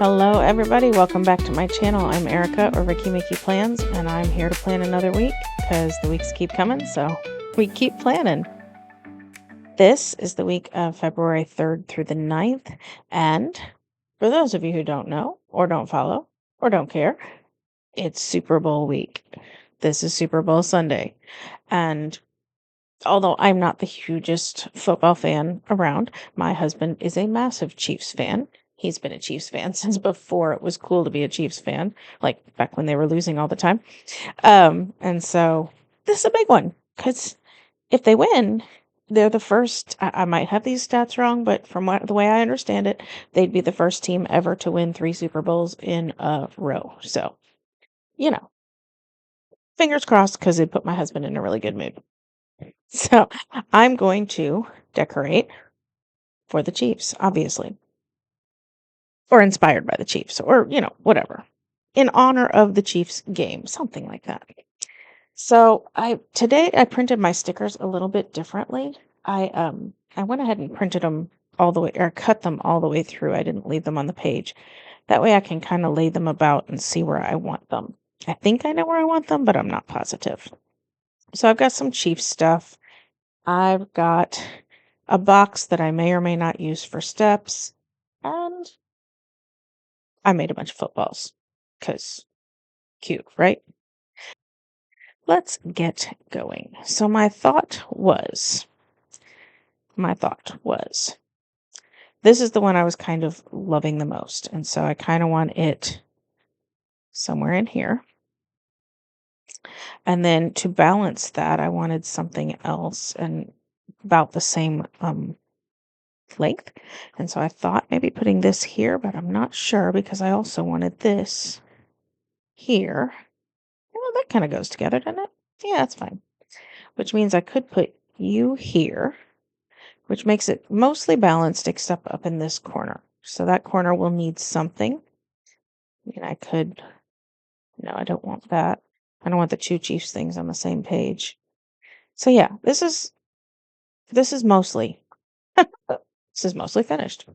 Hello, everybody. Welcome back to my channel. I'm Erica, or Ricky Mickey Plans, and I'm here to plan another week because the weeks keep coming, so we keep planning. This is the week of February 3rd through the 9th, and for those of you who don't know, or don't follow, or don't care, it's Super Bowl week. This is Super Bowl Sunday, and although I'm not the hugest football fan around, my husband is a massive Chiefs fan. He's been a Chiefs fan since before it was cool to be a Chiefs fan, like back when they were losing all the time. And so this is a big one because if they win, they're the first. I might have these stats wrong, but from the way I understand it, they'd be the first team ever to win 3 Super Bowls in a row. So, you know, fingers crossed because it put my husband in a really good mood. So I'm going to decorate for the Chiefs, obviously, or inspired by the Chiefs, or, whatever, in honor of the Chiefs game, something like that. So today I printed my stickers a little bit differently. I went ahead and printed them all the way, or cut them all the way through. I didn't leave them on the page. That way I can kind of lay them about and see where I want them. I think I know where I want them, but I'm not positive. So I've got some Chiefs stuff. I've got a box that I may or may not use for steps, and I made a bunch of footballs, because cute, right? Let's get going. So my thought was, this is the one I was kind of loving the most, and so I kind of want it somewhere in here. And then to balance that, I wanted something else and about the same length. And so I thought maybe putting this here, but I'm not sure because I also wanted this here. Well, that kind of goes together, doesn't it? Yeah, that's fine. Which means I could put you here, which makes it mostly balanced except up in this corner. So that corner will need something. And I could, no, I don't want that. I don't want the two Chiefs things on the same page. So yeah, this is mostly finished.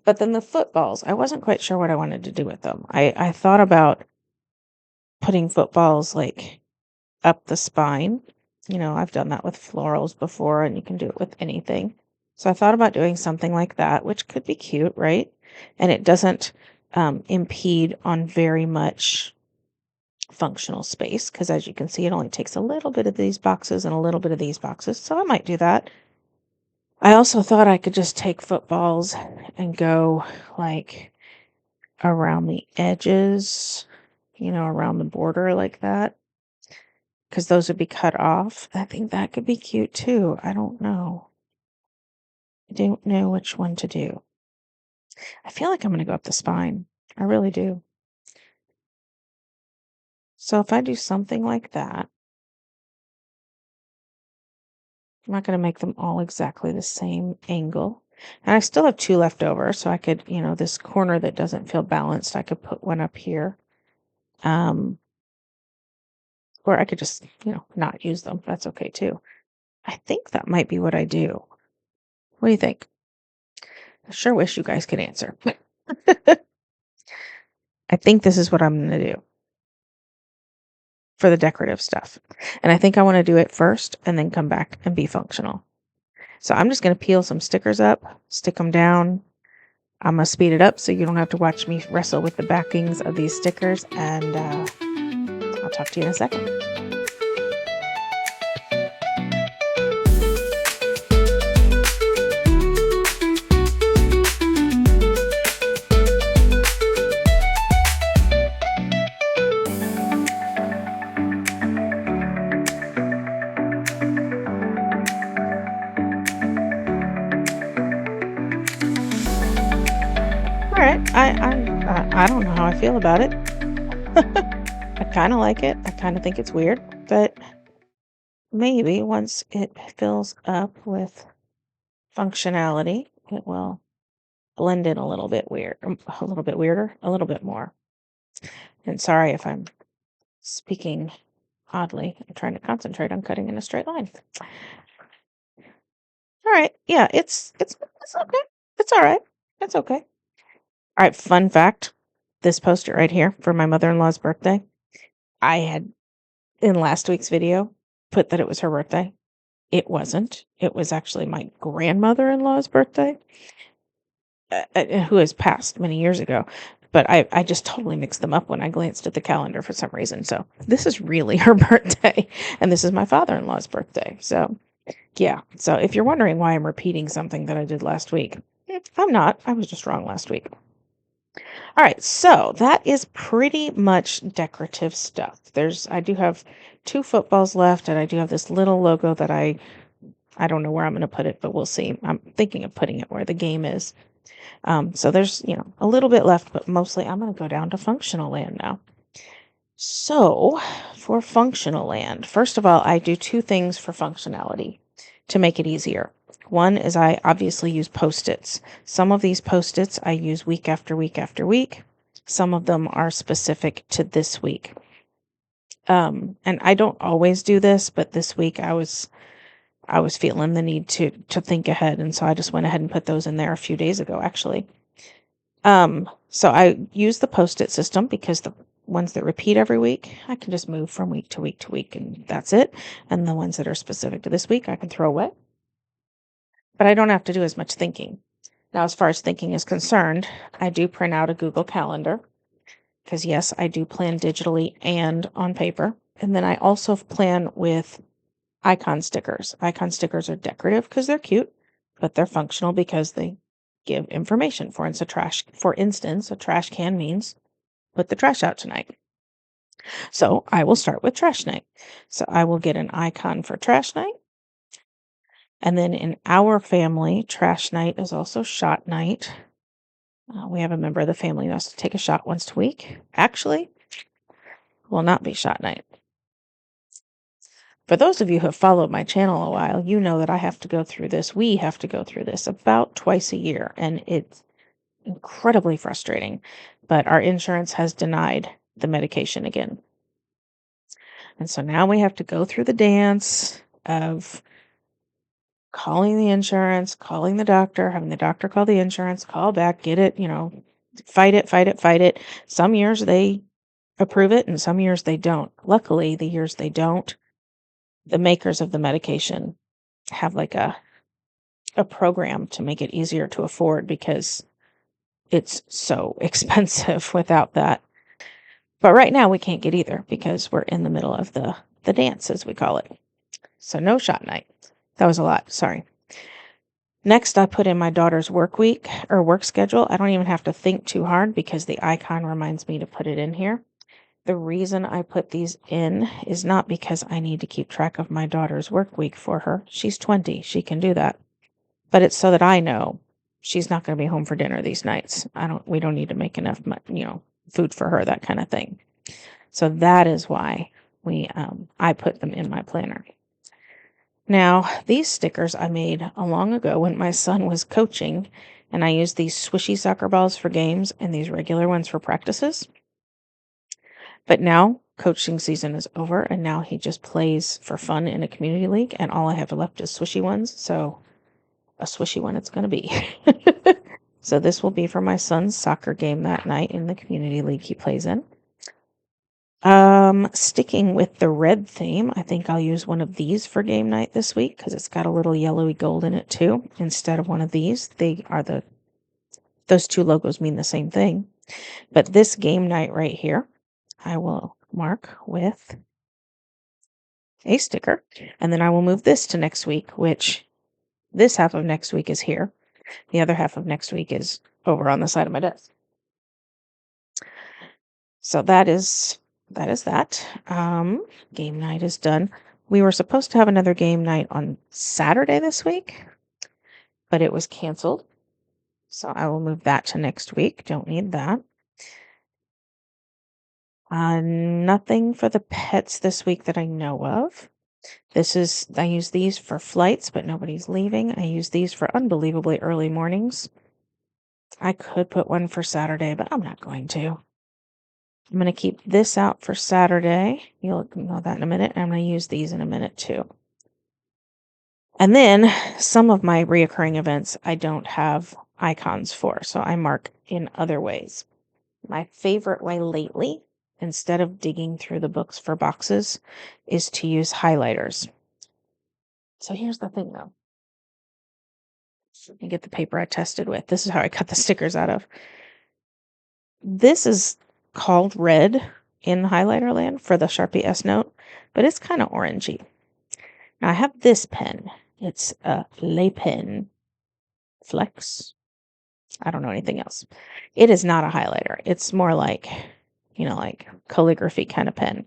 But then the footballs, I wasn't quite sure what I wanted to do with them. I thought about putting footballs like up the spine. I've done that with florals before, and you can do it with anything. So I thought about doing something like that, which could be cute, right? And it doesn't impede on very much functional space, because as you can see, it only takes a little bit of these boxes and a little bit of these boxes. So I might do that. I also thought I could just take footballs and go like around the edges, around the border like that, because those would be cut off. I think that could be cute too. I don't know. I don't know which one to do. I feel like I'm going to go up the spine. I really do. So if I do something like that, I'm not going to make them all exactly the same angle. And I still have 2 left over, so I could, this corner that doesn't feel balanced, I could put one up here. Or I could just, not use them. That's okay too. I think that might be what I do. What do you think? I sure wish you guys could answer. I think this is what I'm going to do for the decorative stuff. And I think I want to do it first and then come back and be functional. So I'm just going to peel some stickers up, stick them down. I'm going to speed it up so you don't have to watch me wrestle with the backings of these stickers. And I'll talk to you in a second. I don't know how I feel about it. I kind of like it. I kind of think it's weird, but maybe once it fills up with functionality, it will blend in a little bit weirder, a little bit more. And sorry if I'm speaking oddly. I'm trying to concentrate on cutting in a straight line. All right. Yeah, it's okay. It's all right. It's okay. All right, fun fact. this poster right here for my mother-in-law's birthday. I had, in last week's video, put that it was her birthday. It wasn't. It was actually my grandmother-in-law's birthday, who has passed many years ago. But I just totally mixed them up when I glanced at the calendar for some reason. So this is really her birthday, and this is my father-in-law's birthday. So yeah. So if you're wondering why I'm repeating something that I did last week, I'm not. I was just wrong last week. All right, so that is pretty much decorative stuff. I do have 2 footballs left, and I do have this little logo that I don't know where I'm going to put it, but we'll see. I'm thinking of putting it where the game is. So there's, a little bit left, but mostly I'm going to go down to functional land now. So for functional land, first of all, I do 2 things for functionality to make it easier. One is I obviously use Post-its. Some of these Post-its I use week after week after week. Some of them are specific to this week. And I don't always do this, but this week I was feeling the need to think ahead, and so I just went ahead and put those in there a few days ago, actually. So I use the Post-it system because the ones that repeat every week, I can just move from week to week to week, and that's it. And the ones that are specific to this week, I can throw away. But I don't have to do as much thinking. Now, as far as thinking is concerned, I do print out a Google Calendar because, yes, I do plan digitally and on paper. And then I also plan with icon stickers. Icon stickers are decorative because they're cute, but they're functional because they give information. For instance, a trash can means put the trash out tonight. So I will start with trash night. So I will get an icon for trash night. And then in our family, trash night is also shot night. We have a member of the family who has to take a shot once a week. Actually, will not be shot night. For those of you who have followed my channel a while, you know that we have to go through this about twice a year, and it's incredibly frustrating. But our insurance has denied the medication again. And so now we have to go through the dance of calling the insurance, calling the doctor, having the doctor call the insurance, call back, get it, fight it. Some years they approve it and some years they don't. Luckily, the years they don't, the makers of the medication have like a program to make it easier to afford because it's so expensive without that. But right now we can't get either because we're in the middle of the dance, as we call it. So no shot night. That was a lot. Sorry. Next, I put in my daughter's work schedule. I don't even have to think too hard because the icon reminds me to put it in here. The reason I put these in is not because I need to keep track of my daughter's work week for her. She's 20. She can do that. But it's so that I know she's not going to be home for dinner these nights. We don't need to make enough, food for her, that kind of thing. So that is why I put them in my planner. Now, these stickers I made a long ago when my son was coaching, and I used these swishy soccer balls for games and these regular ones for practices. But now coaching season is over, and now he just plays for fun in a community league, and all I have left is swishy ones, so a swishy one it's going to be. So this will be for my son's soccer game that night in the community league he plays in. Sticking with the red theme, I think I'll use one of these for game night this week because it's got a little yellowy gold in it too, instead of one of these. Those 2 logos mean the same thing. But this game night right here, I will mark with a sticker, and then I will move this to next week, which this half of next week is here. The other half of next week is over on the side of my desk. So that is that. Game night is done. We were supposed to have another game night on Saturday this week, but it was canceled. So I will move that to next week. Don't need that. Nothing for the pets this week that I know of. I use these for flights, but nobody's leaving. I use these for unbelievably early mornings. I could put one for Saturday, but I'm not going to. I'm going to keep this out for Saturday. You'll know that in a minute. I'm going to use these in a minute too. And then some of my reoccurring events I don't have icons for, so I mark in other ways. My favorite way lately, instead of digging through the books for boxes, is to use highlighters. So here's the thing though. Let me get the paper I tested with. This is how I cut the stickers out of. This is called red in highlighter land for the Sharpie S Note, but it's kind of orangey. Now I have this pen. It's a Le Pen Flex. I don't know anything else. It is not a highlighter. It's more like, like calligraphy kind of pen.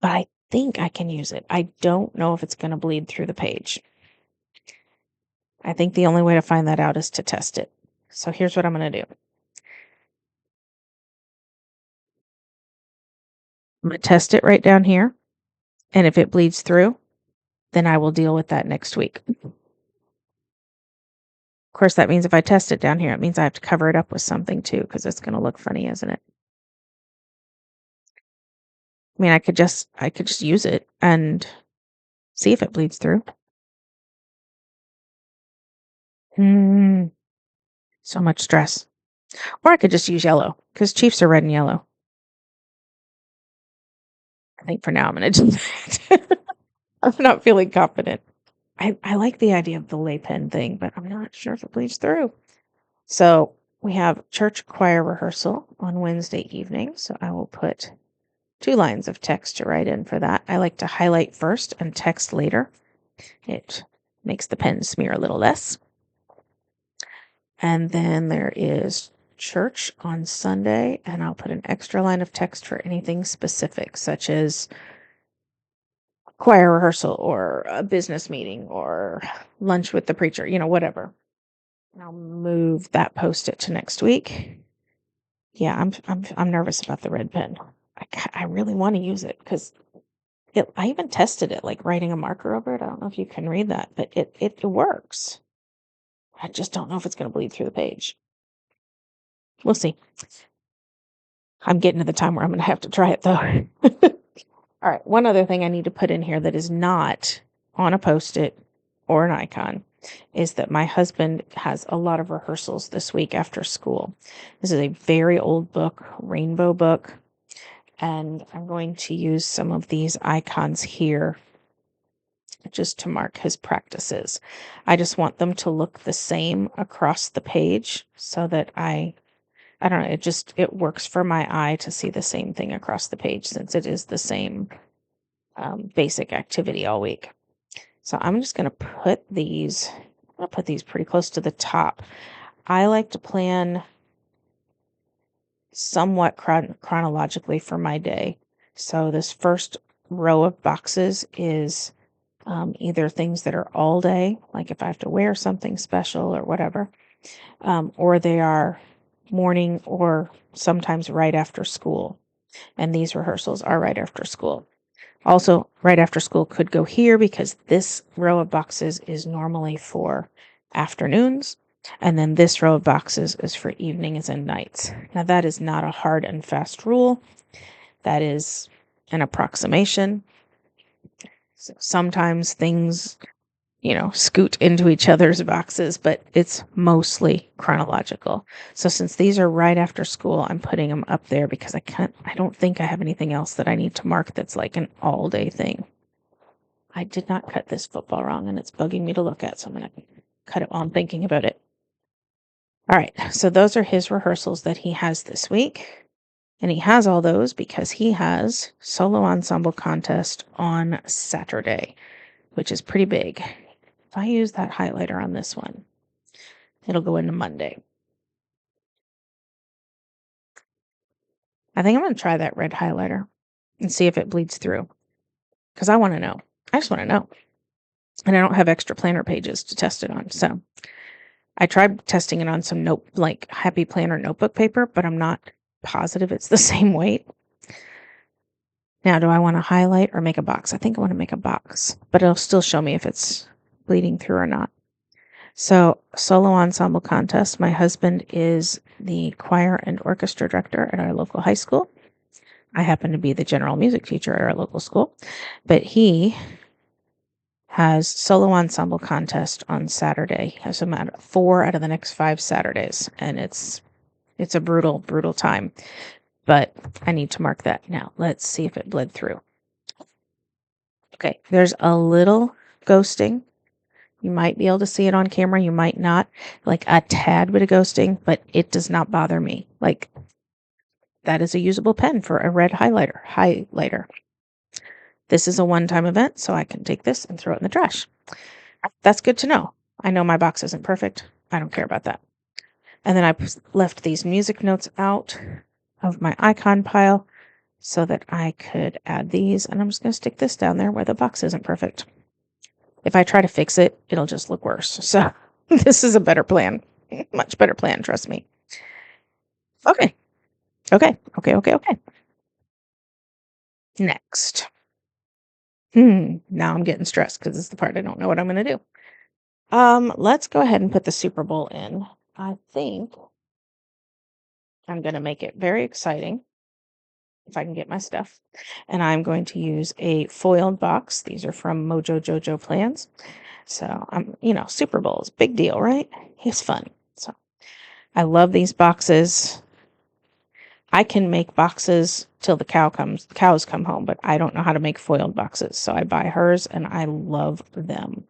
But I think I can use it. I don't know if it's going to bleed through the page. I think the only way to find that out is to test it. So here's what I'm going to do. I'm going to test it right down here. And if it bleeds through, then I will deal with that next week. Of course, that means if I test it down here, it means I have to cover it up with something too, because it's going to look funny, isn't it? I mean, I could just use it and see if it bleeds through. So much stress. Or I could just use yellow, because Chiefs are red and yellow. I think for now I'm going to do that. I'm not feeling confident. I like the idea of the lay pen thing, but I'm not sure if it bleeds through. So we have church choir rehearsal on Wednesday evening. So I will put 2 lines of text to write in for that. I like to highlight first and text later. It makes the pen smear a little less. And then there is church on Sunday, and I'll put an extra line of text for anything specific, such as choir rehearsal or a business meeting or lunch with the preacher, whatever. I'll move that post-it to next week. Yeah, I'm nervous about the red pen. I really want to use it because I even tested it, like writing a marker over it. I don't know if you can read that, but it works. I just don't know if it's going to bleed through the page. We'll see. I'm getting to the time where I'm going to have to try it though. All right, one other thing I need to put in here that is not on a post-it or an icon is that my husband has a lot of rehearsals this week after school. This is a very old book, rainbow book, and I'm going to use some of these icons here just to mark his practices. I just want them to look the same across the page so that I don't know, it works for my eye to see the same thing across the page since it is the same basic activity all week. So I'm just going to put these pretty close to the top. I like to plan somewhat chronologically for my day. So this first row of boxes is either things that are all day, like if I have to wear something special or whatever, or they are morning or sometimes right after school. And these rehearsals are right after school. Also, right after school could go here because this row of boxes is normally for afternoons. And then this row of boxes is for evenings and nights. Now, that is not a hard and fast rule. That is an approximation. So sometimes things, scoot into each other's boxes, but it's mostly chronological. So since these are right after school, I'm putting them up there because I don't think I have anything else that I need to mark that's like an all day thing. I did not cut this football wrong and it's bugging me to look at, so I'm going to cut it while I'm thinking about it. All right, so those are his rehearsals that he has this week. And he has all those because he has solo ensemble contest on Saturday, which is pretty big. If I use that highlighter on this one, it'll go into Monday. I think I'm going to try that red highlighter and see if it bleeds through because I want to know. I just want to know. And I don't have extra planner pages to test it on. So I tried testing it on some Happy Planner notebook paper, but I'm not positive it's the same weight. Now, do I want to highlight or make a box? I think I want to make a box, but it'll still show me if it's bleeding through or not. So, solo ensemble contest. My husband is the choir and orchestra director at our local high school. I happen to be the general music teacher at our local school, but he has solo ensemble contest on Saturday. He has 4 out of the next 5 Saturdays, and it's It's a brutal, brutal time, but I need to mark that now. Let's see if it bled through. Okay, there's a little ghosting. You might be able to see it on camera. You might not. Like a tad bit of ghosting, but it does not bother me. Like that is a usable pen for a red highlighter. This is a one-time event, so I can take this and throw it in the trash. That's good to know. I know my box isn't perfect. I don't care about that. And then I left these music notes out of my icon pile so that I could add these. And I'm just going to stick this down there where the box isn't perfect. If I try to fix it, it'll just look worse. So this is a better plan. Much better plan, trust me. Okay. Next. Now I'm getting stressed because this is the part I don't know what I'm going to do. Let's go ahead and put the Super Bowl in. I think I'm going to make it very exciting if I can get my stuff. And I'm going to use a foiled box. These are from Mojo Jojo Plans. So Super Bowl is big deal, right? It's fun. So I love these boxes. I can make boxes till the cows come home, but I don't know how to make foiled boxes. So I buy hers and I love them.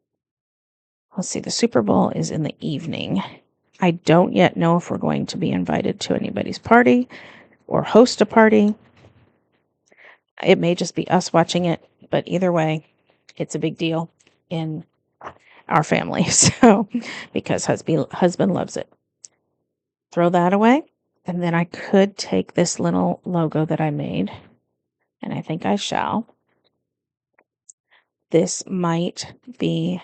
Let's see, the Super Bowl is in the evening. I don't yet know if we're going to be invited to anybody's party or host a party. It may just be us watching it, but either way, it's a big deal in our family. So, because husband loves it. Throw that away. And then I could take this little logo that I made, and I think I shall. This might be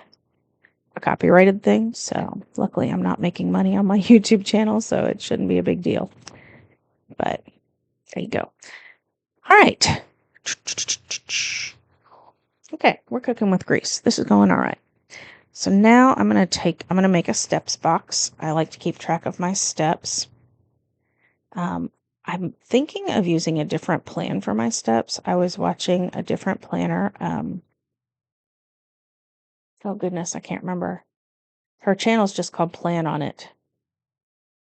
a copyrighted thing, so luckily I'm not making money on my YouTube channel, so it shouldn't be a big deal. But there you go. All right. Okay, we're cooking with grease. This is going all right. So now I'm going to make a steps box. I like to keep track of my steps. I'm thinking of using a different plan for my steps. I was watching a different planner. Oh goodness, I can't remember. Her channel's just called Plan on It.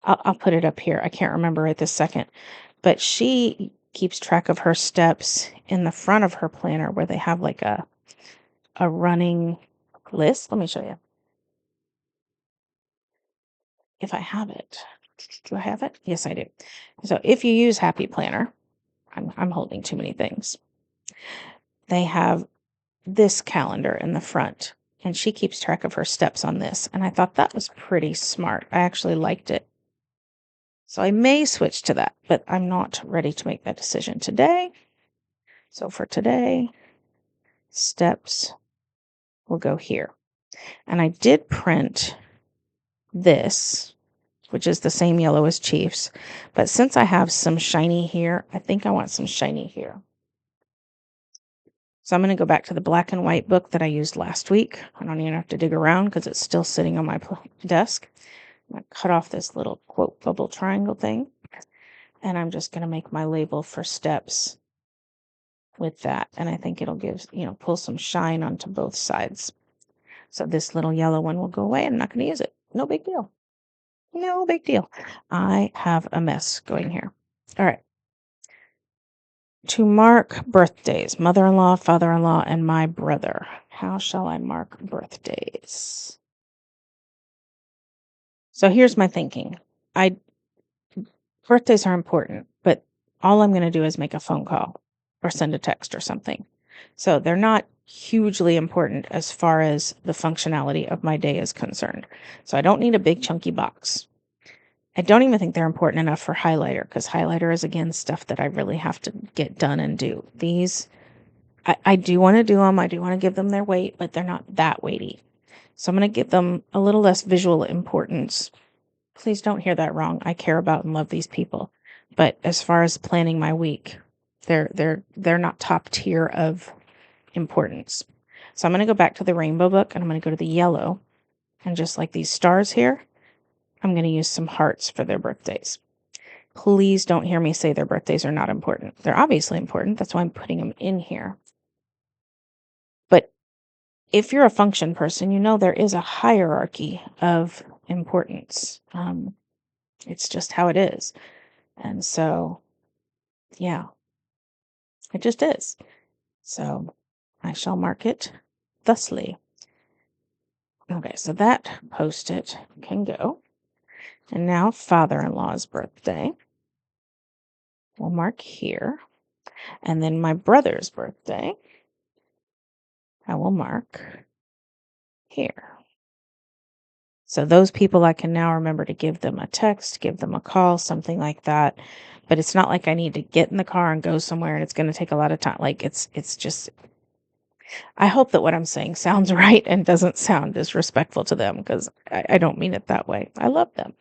I'll put it up here. I can't remember it this second. But she keeps track of her steps in the front of her planner where they have like a running list. Let me show you. If I have it. Do I have it? Yes, I do. So if you use Happy Planner, I'm holding too many things. They have this calendar in the front, and she keeps track of her steps on this. And I thought that was pretty smart. I actually liked it. So I may switch to that, but I'm not ready to make that decision today. So for today, steps will go here. And I did print this, which is the same yellow as Chiefs. But since I have some shiny here, I think I want some shiny here. So I'm going to go back to the black and white book that I used last week. I don't even have to dig around because it's still sitting on my desk. I'm going to cut off this little quote bubble triangle thing. And I'm just going to make my label for steps with that. And I think it'll give, pull some shine onto both sides. So this little yellow one will go away. I'm not going to use it. No big deal. No big deal. I have a mess going here. All right. To mark birthdays, mother-in-law, father-in-law, and my brother. How shall I mark birthdays? So here's my thinking. Birthdays are important, but all I'm going to do is make a phone call or send a text or something. So they're not hugely important as far as the functionality of my day is concerned. So I don't need a big chunky box. I don't even think they're important enough for highlighter, because highlighter is, again, stuff that I really have to get done and do. These, I do want to do them. I do want to give them their weight, but they're not that weighty. So I'm going to give them a little less visual importance. Please don't hear that wrong. I care about and love these people. But as far as planning my week, they're not top tier of importance. So I'm going to go back to the rainbow book, and I'm going to go to the yellow. And just like these stars here, I'm going to use some hearts for their birthdays. Please don't hear me say their birthdays are not important. They're obviously important. That's why I'm putting them in here. But if you're a function person, there is a hierarchy of importance. It's just how it is. And so, yeah, it just is. So I shall mark it thusly. Okay, so that Post-it can go. And now father-in-law's birthday. We'll mark here. And then my brother's birthday, I will mark here. So those people, I can now remember to give them a text, give them a call, something like that. But it's not like I need to get in the car and go somewhere and it's going to take a lot of time. Like it's just, I hope that what I'm saying sounds right and doesn't sound disrespectful to them, because I don't mean it that way. I love them.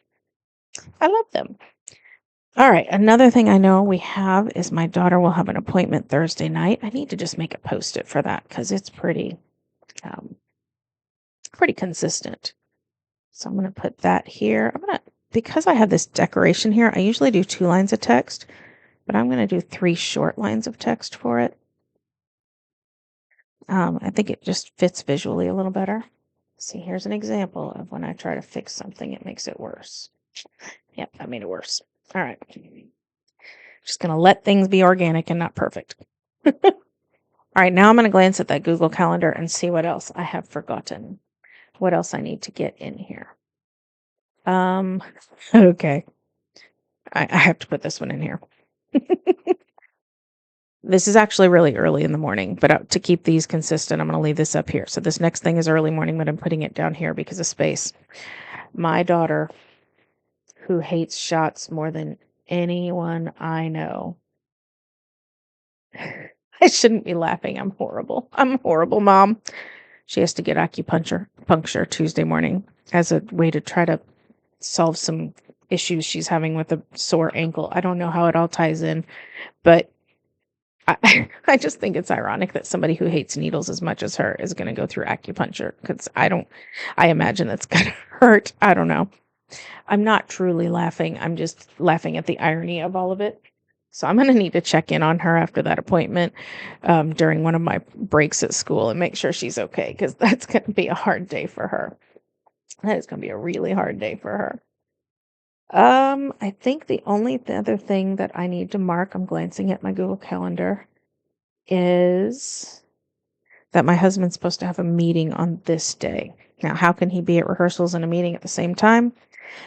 I love them. All right. Another thing I know we have is my daughter will have an appointment Thursday night. I need to just make a Post-it for that because it's pretty consistent. So I'm going to put that here. Because I have this decoration here, I usually do 2 lines of text, but I'm going to do 3 short lines of text for it. I think it just fits visually a little better. See, here's an example of when I try to fix something, it makes it worse. Yep, that made it worse. All right. Just going to let things be organic and not perfect. All right, now I'm going to glance at that Google Calendar and see what else I have forgotten. What else I need to get in here. Okay. I have to put this one in here. This is actually really early in the morning, but to keep these consistent, I'm going to leave this up here. So this next thing is early morning, but I'm putting it down here because of space. My daughter, who hates shots more than anyone I know. I shouldn't be laughing. I'm horrible. I'm a horrible mom. She has to get puncture Tuesday morning as a way to try to solve some issues she's having with a sore ankle. I don't know how it all ties in, but I just think it's ironic that somebody who hates needles as much as her is going to go through acupuncture, because I imagine that's going to hurt. I don't know. I'm not truly laughing. I'm just laughing at the irony of all of it. So I'm going to need to check in on her after that appointment during one of my breaks at school and make sure she's okay, because that's going to be a hard day for her. That is going to be a really hard day for her. I think the only other thing that I need to mark, I'm glancing at my Google Calendar, is that my husband's supposed to have a meeting on this day. Now, how can he be at rehearsals and a meeting at the same time?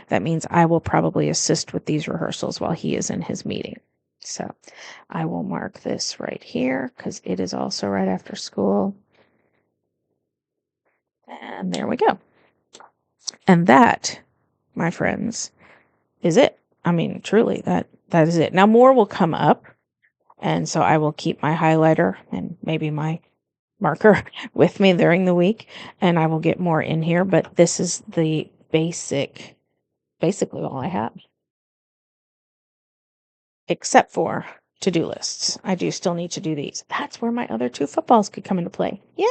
That means I will probably assist with these rehearsals while he is in his meeting. So I will mark this right here because it is also right after school. And there we go. And that, my friends, is it. I mean, truly, that is it. Now more will come up, and so I will keep my highlighter and maybe my marker with me during the week, and I will get more in here, but this is the basically all I have. Except for to-do lists. I do still need to do these. That's where my other 2 footballs could come into play. Yay!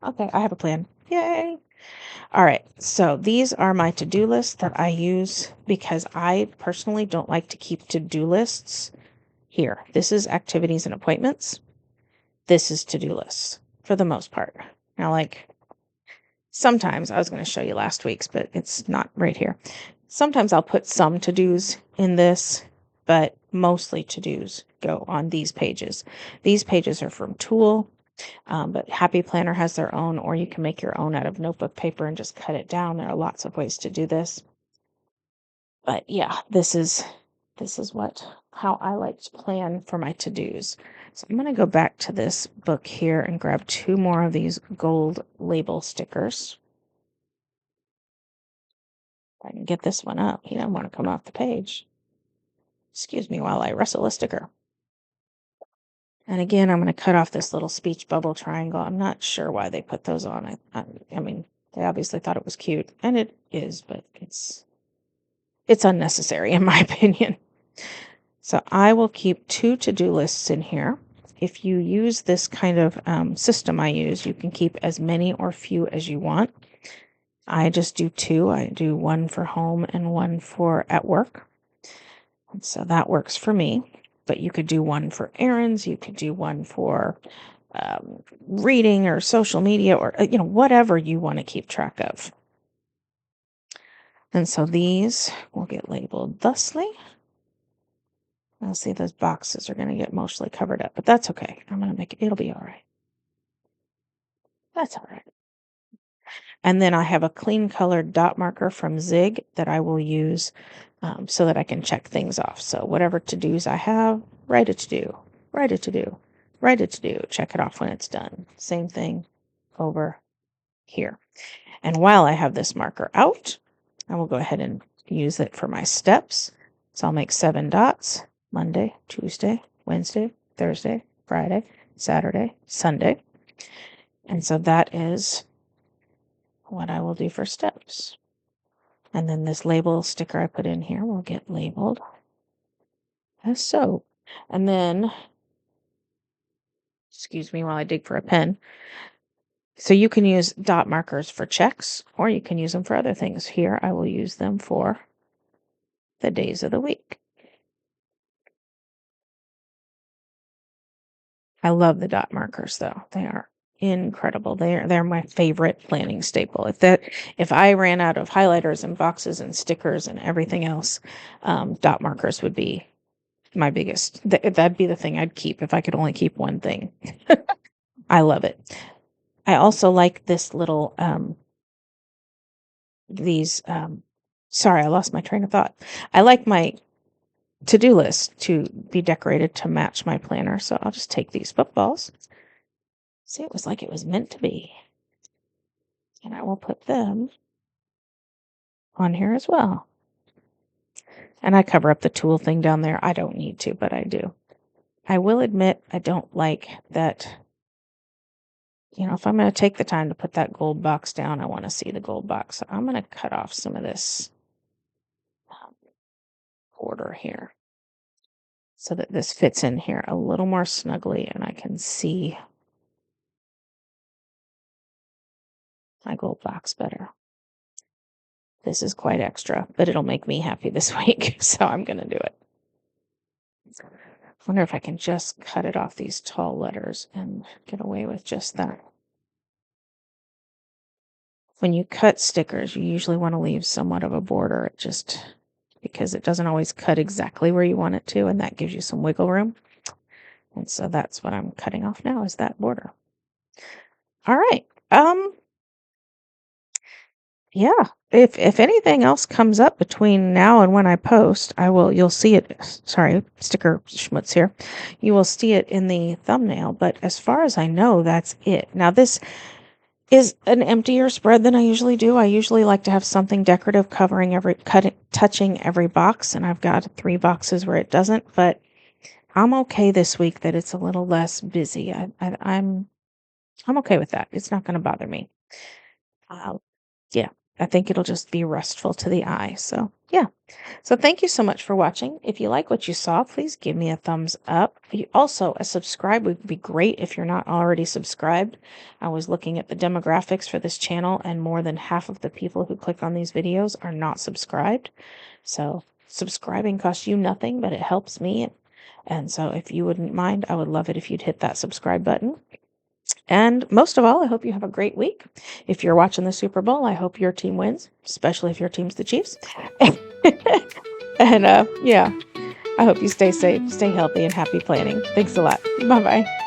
Okay, I have a plan. Yay! All right, so these are my to-do lists that I use because I personally don't like to keep to-do lists here. This is activities and appointments. This is to-do lists for the most part. Now, like, sometimes, I was going to show you last week's, but it's not right here. Sometimes I'll put some to-dos in this, but mostly to-dos go on these pages. These pages are from Tool. But Happy Planner has their own, or you can make your own out of notebook paper and just cut it down. There are lots of ways to do this. But yeah, this is how I like to plan for my to-dos. So I'm going to go back to this book here and grab 2 more of these gold label stickers. If I can get this one up. He doesn't want to come off the page. Excuse me while I wrestle a sticker. And again, I'm going to cut off this little speech bubble triangle. I'm not sure why they put those on. I mean, they obviously thought it was cute, and it is, but it's unnecessary in my opinion. So I will keep 2 to-do lists in here. If you use this kind of system I use, you can keep as many or few as you want. I just do 2. I do 1 for home and 1 for at work. And so that works for me. But you could do 1 for errands, you could do 1 for reading or social media, or whatever you want to keep track of. And so these will get labeled thusly. I'll see those boxes are going to get mostly covered up, but that's okay. I'm going to make it, it'll be all right. That's all right. And then I have a clean colored dot marker from Zig that I will use so that I can check things off. So whatever to-dos I have, write a to-do, write a to-do, write a to-do, check it off when it's done. Same thing over here. And while I have this marker out, I will go ahead and use it for my steps. So I'll make 7 dots: Monday, Tuesday, Wednesday, Thursday, Friday, Saturday, Sunday. And so that is what I will do for steps. And then this label sticker I put in here will get labeled as so. And then, excuse me while I dig for a pen. So you can use dot markers for checks, or you can use them for other things. Here I will use them for the days of the week. I love the dot markers though. They are incredible. They're my favorite planning staple. If I ran out of highlighters and boxes and stickers and everything else, dot markers would be my biggest. That'd be the thing I'd keep if I could only keep one thing. I love it. I also like this little sorry, I lost my train of thought. I like my to-do list to be decorated to match my planner, so I'll just take these footballs. See, it was like it was meant to be. And I will put them on here as well. And I cover up the tool thing down there. I don't need to, but I do. I will admit I don't like that, if I'm going to take the time to put that gold box down, I want to see the gold box. So I'm going to cut off some of this border here so that this fits in here a little more snugly and I can see my gold box better. This is quite extra, but it'll make me happy this week, so I'm going to do it. I wonder if I can just cut it off these tall letters and get away with just that. When you cut stickers, you usually want to leave somewhat of a border, because it doesn't always cut exactly where you want it to, and that gives you some wiggle room. And so that's what I'm cutting off now, is that border. All right. Yeah, if anything else comes up between now and when I post, you'll see it. Sorry, sticker schmutz here. You will see it in the thumbnail, but as far as I know, that's it. Now, this is an emptier spread than I usually do. I usually like to have something decorative covering touching every box, and I've got 3 boxes where it doesn't, but I'm okay this week that it's a little less busy. I'm okay with that. It's not going to bother me. Yeah, I think it'll just be restful to the eye. So yeah. So thank you so much for watching. If you like what you saw, please give me a thumbs up. Also, a subscribe would be great if you're not already subscribed. I was looking at the demographics for this channel, and more than half of the people who click on these videos are not subscribed. So subscribing costs you nothing, but it helps me. And so if you wouldn't mind, I would love it if you'd hit that subscribe button. And most of all, I hope you have a great week. If you're watching the Super Bowl, I hope your team wins, especially if your team's the Chiefs. And yeah, I hope you stay safe, stay healthy, and happy planning. Thanks a lot. Bye-bye.